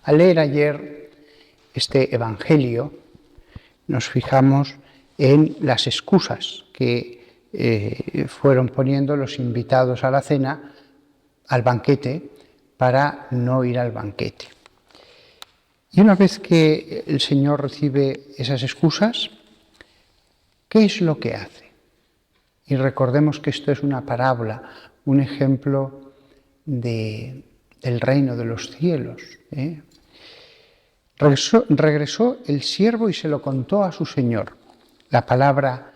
Al leer ayer este Evangelio, nos fijamos en las excusas que fueron poniendo los invitados a la cena, al banquete, para no ir al banquete. Y una vez que el Señor recibe esas excusas, ¿qué es lo que hace? Y recordemos que esto es una parábola, un ejemplo del reino de los cielos. Regresó el siervo y se lo contó a su señor. La palabra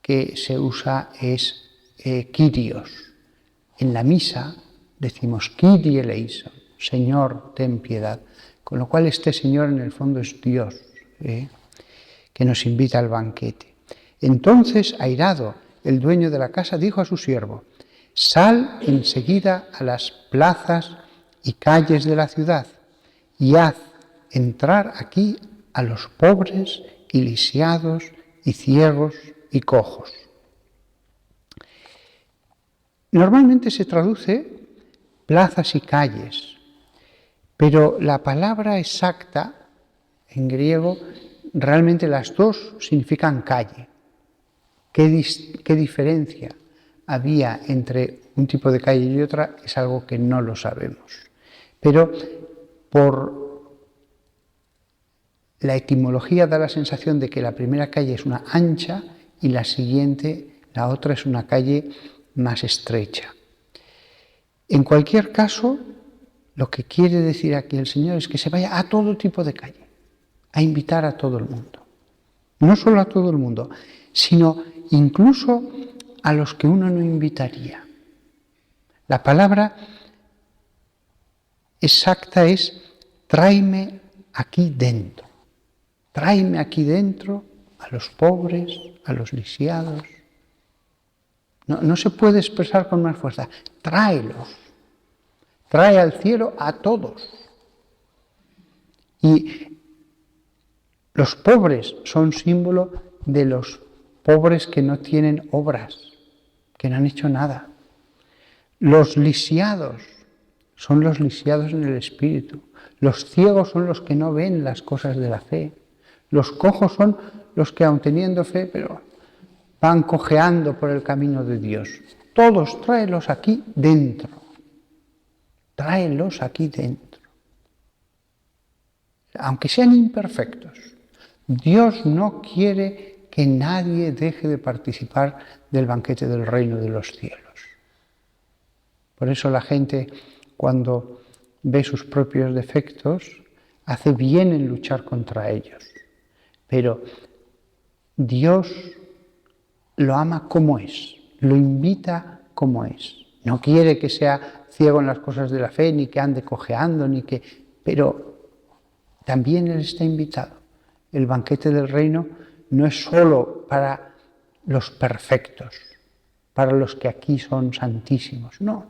que se usa es Kyrios. En la misa decimos Kyrie eleison, Señor, ten piedad. Con lo cual este Señor en el fondo es Dios, que nos invita al banquete. Entonces, airado, el dueño de la casa dijo a su siervo: sal enseguida a las plazas y calles de la ciudad y haz entrar aquí a los pobres y lisiados y ciegos y cojos. Normalmente se traduce plazas y calles, pero la palabra exacta en griego, realmente las dos significan calle. ¿Qué diferencia había entre un tipo de calle y otra? Es algo que no lo sabemos. Pero por la etimología da la sensación de que la primera calle es una ancha y la siguiente, la otra, es una calle más estrecha. En cualquier caso, lo que quiere decir aquí el Señor es que se vaya a todo tipo de calle, a invitar a todo el mundo. No solo a todo el mundo, sino incluso a los que uno no invitaría. La palabra exacta es tráeme aquí dentro. Tráeme aquí dentro a los pobres, a los lisiados. No se puede expresar con más fuerza. Tráelos. Trae al cielo a todos. Y los pobres son símbolo de los pobres que no tienen obras, que no han hecho nada. Los lisiados son los lisiados en el espíritu. Los ciegos son los que no ven las cosas de la fe. Los cojos son los que, aun teniendo fe, pero van cojeando por el camino de Dios. Todos tráelos aquí dentro. Tráelos aquí dentro. Aunque sean imperfectos, Dios no quiere que nadie deje de participar del banquete del reino de los cielos. Por eso la gente, cuando ve sus propios defectos, hace bien en luchar contra ellos. Pero Dios lo ama como es, lo invita como es. No quiere que sea ciego en las cosas de la fe, ni que ande cojeando, pero también Él está invitado. El banquete del reino no es solo para los perfectos, para los que aquí son santísimos, no.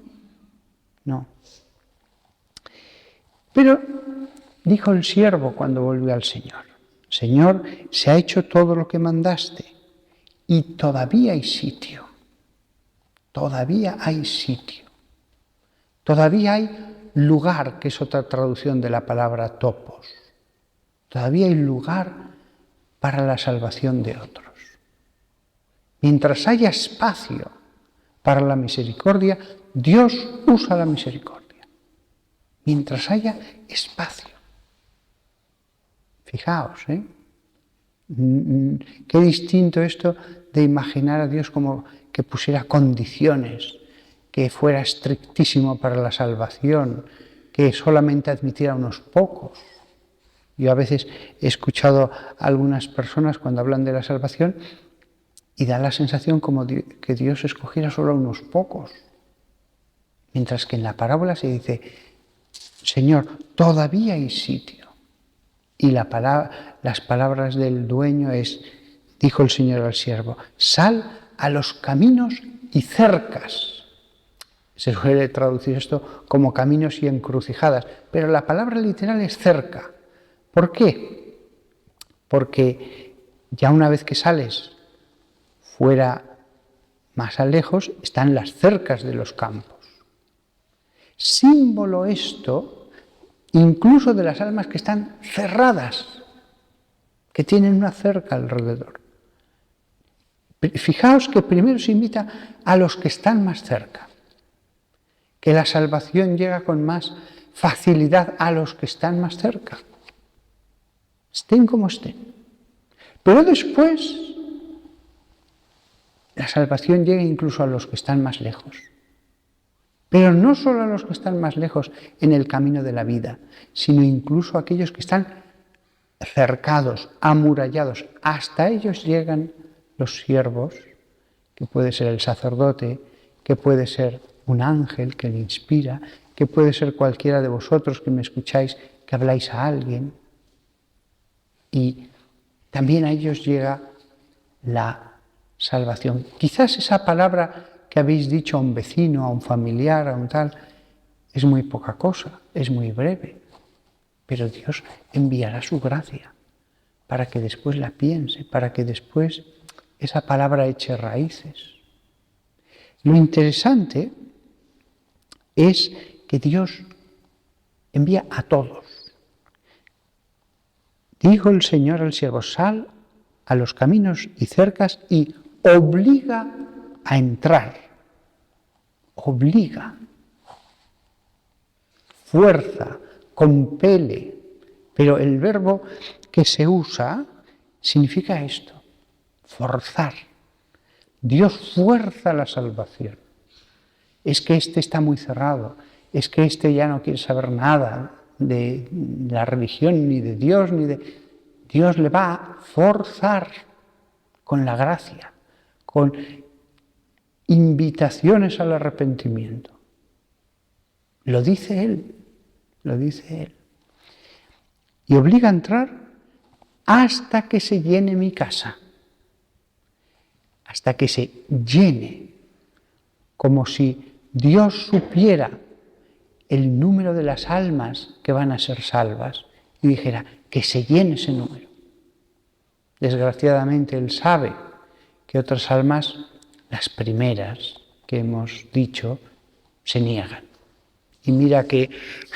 Pero dijo el siervo cuando volvió al Señor: Señor, se ha hecho todo lo que mandaste y todavía hay sitio. Todavía hay sitio. Todavía hay lugar, que es otra traducción de la palabra topos. Todavía hay lugar para la salvación de otros. Mientras haya espacio para la misericordia, Dios usa la misericordia. Mientras haya espacio. Fijaos, qué distinto esto de imaginar a Dios como que pusiera condiciones, que fuera estrictísimo para la salvación, que solamente admitiera a unos pocos. Yo a veces he escuchado a algunas personas cuando hablan de la salvación y da la sensación como que Dios escogiera solo a unos pocos. Mientras que en la parábola se dice: Señor, todavía hay sitio. Y las palabras del dueño dijo el Señor al siervo: sal a los caminos y cercas. Se suele traducir esto como caminos y encrucijadas, pero la palabra literal es cerca. ¿Por qué? Porque ya una vez que sales fuera más a lejos, están las cercas de los campos. Símbolo esto incluso de las almas que están cerradas, que tienen una cerca alrededor. Fijaos que primero se invita a los que están más cerca, que la salvación llega con más facilidad a los que están más cerca, estén como estén. Pero después la salvación llega incluso a los que están más lejos. Pero no solo a los que están más lejos en el camino de la vida, sino incluso a aquellos que están cercados, amurallados. Hasta ellos llegan los siervos, que puede ser el sacerdote, que puede ser un ángel que le inspira, que puede ser cualquiera de vosotros que me escucháis, que habláis a alguien. Y también a ellos llega la salvación. Quizás esa palabra que habéis dicho a un vecino, a un familiar, a un tal, es muy poca cosa, es muy breve, pero Dios enviará su gracia para que después la piense, para que después esa palabra eche raíces. Lo interesante es que Dios envía a todos. Dijo el Señor al siervo: sal a los caminos y cercas y obliga a entrar. Obliga. Fuerza, compele. Pero el verbo que se usa significa esto: forzar. Dios fuerza la salvación. Es que este está muy cerrado, es que este ya no quiere saber nada de la religión, ni de Dios, ni de... Dios le va a forzar con la gracia, con invitaciones al arrepentimiento. Lo dice Él, lo dice Él. Y obliga a entrar hasta que se llene mi casa, hasta que se llene, como si Dios supiera el número de las almas que van a ser salvas y dijera que se llene ese número. Desgraciadamente Él sabe que otras almas, las primeras que hemos dicho, se niegan. Y mira que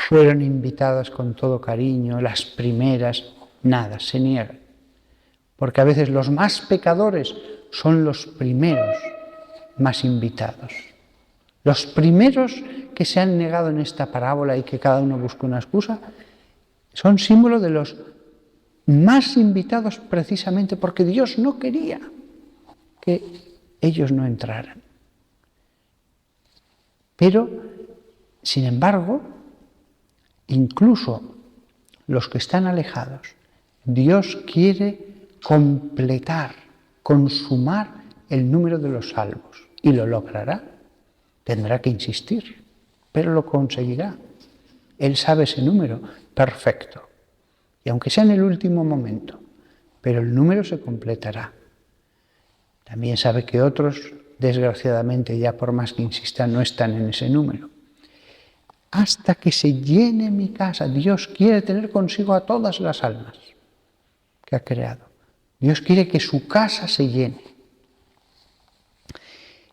fueron invitadas con todo cariño, las primeras, nada, se niegan. Porque a veces los más pecadores son los primeros más invitados. Los primeros que se han negado en esta parábola y que cada uno busca una excusa, son símbolo de los más invitados precisamente porque Dios no quería que ellos no entraran. Pero, sin embargo, incluso los que están alejados, Dios quiere completar, consumar el número de los salvos y lo logrará. Tendrá que insistir, pero lo conseguirá. Él sabe ese número perfecto. Y aunque sea en el último momento, pero el número se completará. También sabe que otros, desgraciadamente, ya por más que insistan, no están en ese número. Hasta que se llene mi casa, Dios quiere tener consigo a todas las almas que ha creado. Dios quiere que su casa se llene.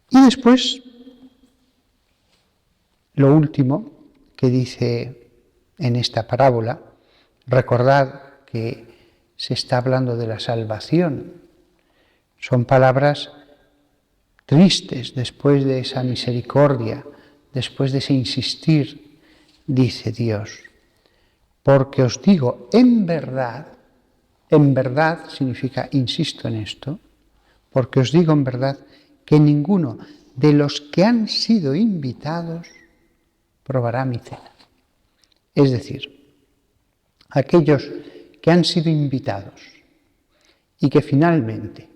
Y después, lo último que dice en esta parábola, recordad que se está hablando de la salvación. Son palabras tristes después de esa misericordia, después de ese insistir, dice Dios. Porque os digo, en verdad significa, insisto en esto, porque os digo en verdad que ninguno de los que han sido invitados probará mi cena. Es decir, aquellos que han sido invitados y que finalmente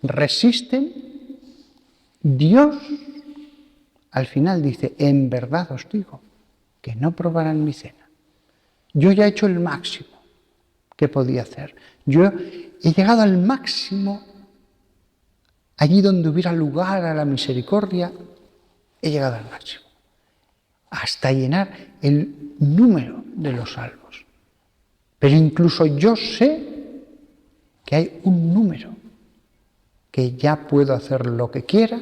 resisten, Dios al final dice, en verdad os digo que no probarán mi cena. Yo ya he hecho el máximo que podía hacer. Yo he llegado al máximo, allí donde hubiera lugar a la misericordia, he llegado al máximo, hasta llenar el número de los salvos. Pero incluso yo sé que hay un número que ya puedo hacer lo que quiera,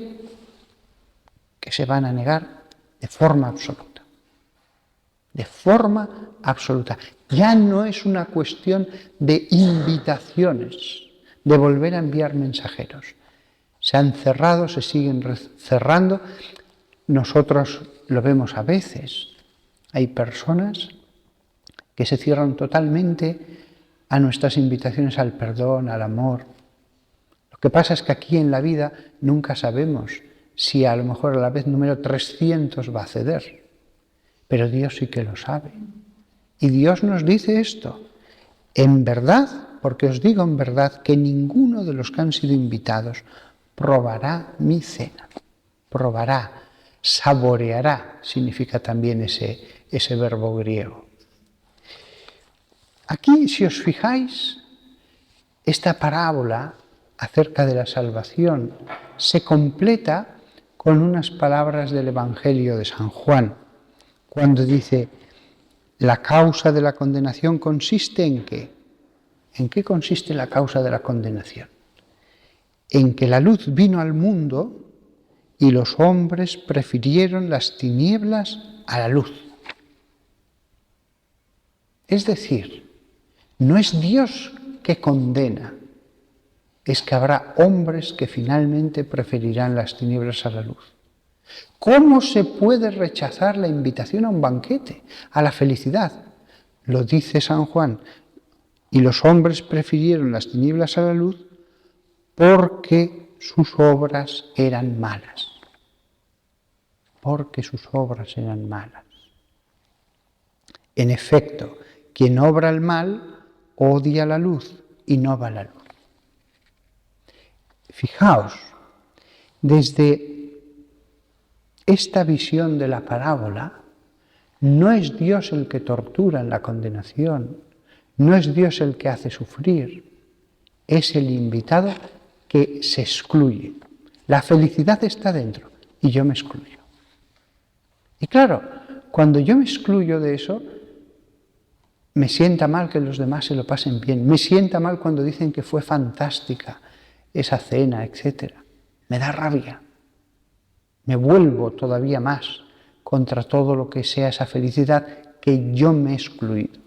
que se van a negar de forma absoluta. De forma absoluta. Ya no es una cuestión de invitaciones, de volver a enviar mensajeros. Se han cerrado, se siguen cerrando. Nosotros lo vemos a veces. Hay personas que se cierran totalmente a nuestras invitaciones al perdón, al amor. Lo que pasa es que aquí en la vida nunca sabemos si a lo mejor a la vez número 300 va a ceder. Pero Dios sí que lo sabe. Y Dios nos dice esto. En verdad, porque os digo en verdad, que ninguno de los que han sido invitados probará mi cena. Probará, saboreará, significa también ese verbo griego. Aquí, si os fijáis, esta parábola acerca de la salvación se completa con unas palabras del Evangelio de San Juan, cuando dice, la causa de la condenación consiste en qué. ¿En qué consiste la causa de la condenación? En que la luz vino al mundo y los hombres prefirieron las tinieblas a la luz. Es decir, no es Dios que condena, es que habrá hombres que finalmente preferirán las tinieblas a la luz. ¿Cómo se puede rechazar la invitación a un banquete, a la felicidad? Lo dice San Juan, y los hombres prefirieron las tinieblas a la luz porque sus obras eran malas. Porque sus obras eran malas. En efecto, quien obra el mal odia la luz y no va a la luz. Fijaos, desde esta visión de la parábola, no es Dios el que tortura en la condenación, no es Dios el que hace sufrir, es el invitado que se excluye. La felicidad está dentro y yo me excluyo. Y claro, cuando yo me excluyo de eso, me sienta mal que los demás se lo pasen bien, me sienta mal cuando dicen que fue fantástica esa cena, etc. Me da rabia. Me vuelvo todavía más contra todo lo que sea esa felicidad que yo me he excluido.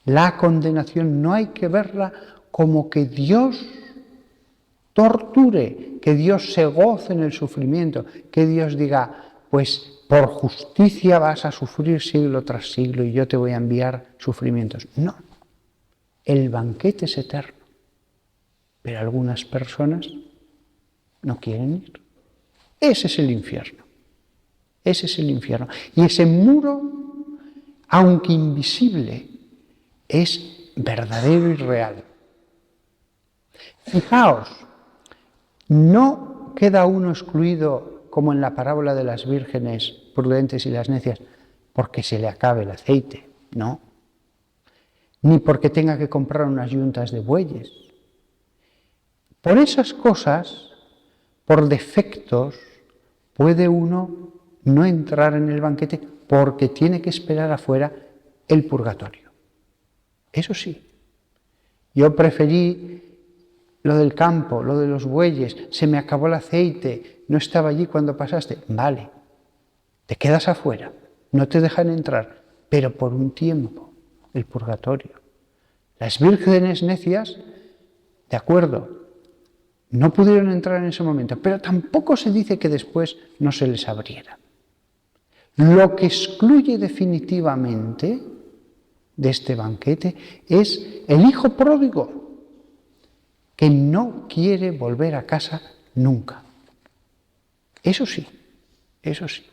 La condenación no hay que verla como que Dios torture, que Dios se goce en el sufrimiento, que Dios diga, pues por justicia vas a sufrir siglo tras siglo y yo te voy a enviar sufrimientos. No, el banquete es eterno, pero algunas personas no quieren ir. Ese es el infierno. Ese es el infierno. Y ese muro, aunque invisible, es verdadero y real. Fijaos, no queda uno excluido como en la parábola de las vírgenes prudentes y las necias porque se le acabe el aceite, no. Ni porque tenga que comprar unas yuntas de bueyes. Por esas cosas, por defectos, puede uno no entrar en el banquete porque tiene que esperar afuera el purgatorio. Eso sí, yo preferí lo del campo, lo de los bueyes, se me acabó el aceite, no estaba allí cuando pasaste. Vale, te quedas afuera, no te dejan entrar, pero por un tiempo, el purgatorio. Las vírgenes necias, de acuerdo, no pudieron entrar en ese momento, pero tampoco se dice que después no se les abriera. Lo que excluye definitivamente de este banquete es el hijo pródigo, que no quiere volver a casa nunca. Eso sí, eso sí.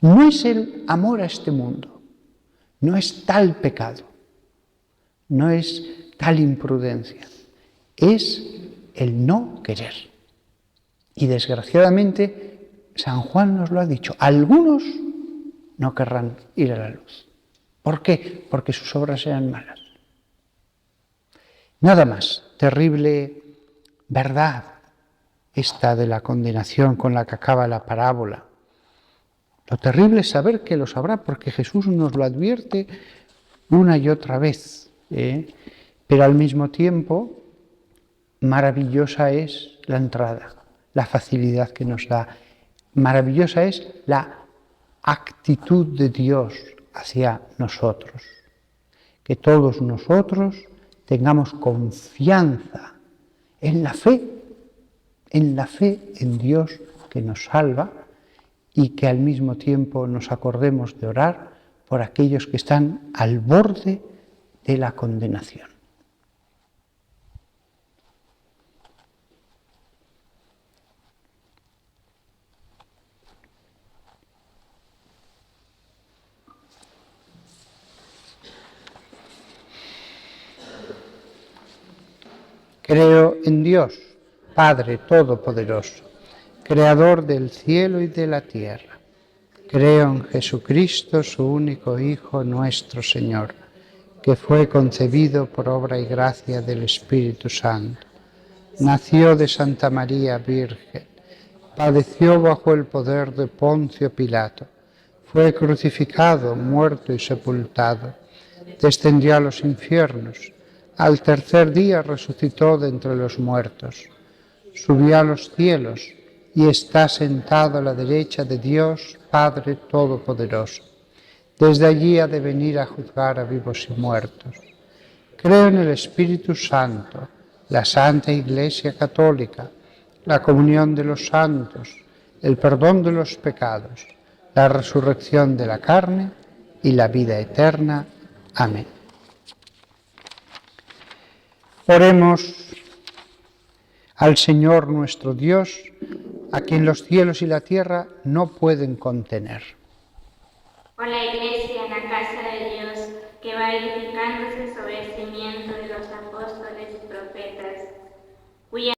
No es el amor a este mundo, no es tal pecado, no es tal imprudencia, es el no querer. Y desgraciadamente, San Juan nos lo ha dicho, algunos no querrán ir a la luz. ¿Por qué? Porque sus obras eran malas. Nada más, terrible verdad esta de la condenación con la que acaba la parábola. Lo terrible es saber que lo sabrá, porque Jesús nos lo advierte una y otra vez. Pero al mismo tiempo, maravillosa es la entrada, la facilidad que nos da. Maravillosa es la actitud de Dios hacia nosotros. Que todos nosotros tengamos confianza en la fe en Dios que nos salva y que al mismo tiempo nos acordemos de orar por aquellos que están al borde de la condenación. Creo en Dios, Padre Todopoderoso, Creador del cielo y de la tierra. Creo en Jesucristo, su único Hijo, nuestro Señor, que fue concebido por obra y gracia del Espíritu Santo. Nació de Santa María Virgen, padeció bajo el poder de Poncio Pilato, fue crucificado, muerto y sepultado, descendió a los infiernos, al tercer día resucitó de entre los muertos, subió a los cielos y está sentado a la derecha de Dios, Padre Todopoderoso. Desde allí ha de venir a juzgar a vivos y muertos. Creo en el Espíritu Santo, la Santa Iglesia Católica, la comunión de los santos, el perdón de los pecados, la resurrección de la carne y la vida eterna. Amén. Oremos al Señor nuestro Dios, a quien los cielos y la tierra no pueden contener. Por la Iglesia en la casa de Dios, que va edificándose sobre el cimiento de los apóstoles y profetas, cuya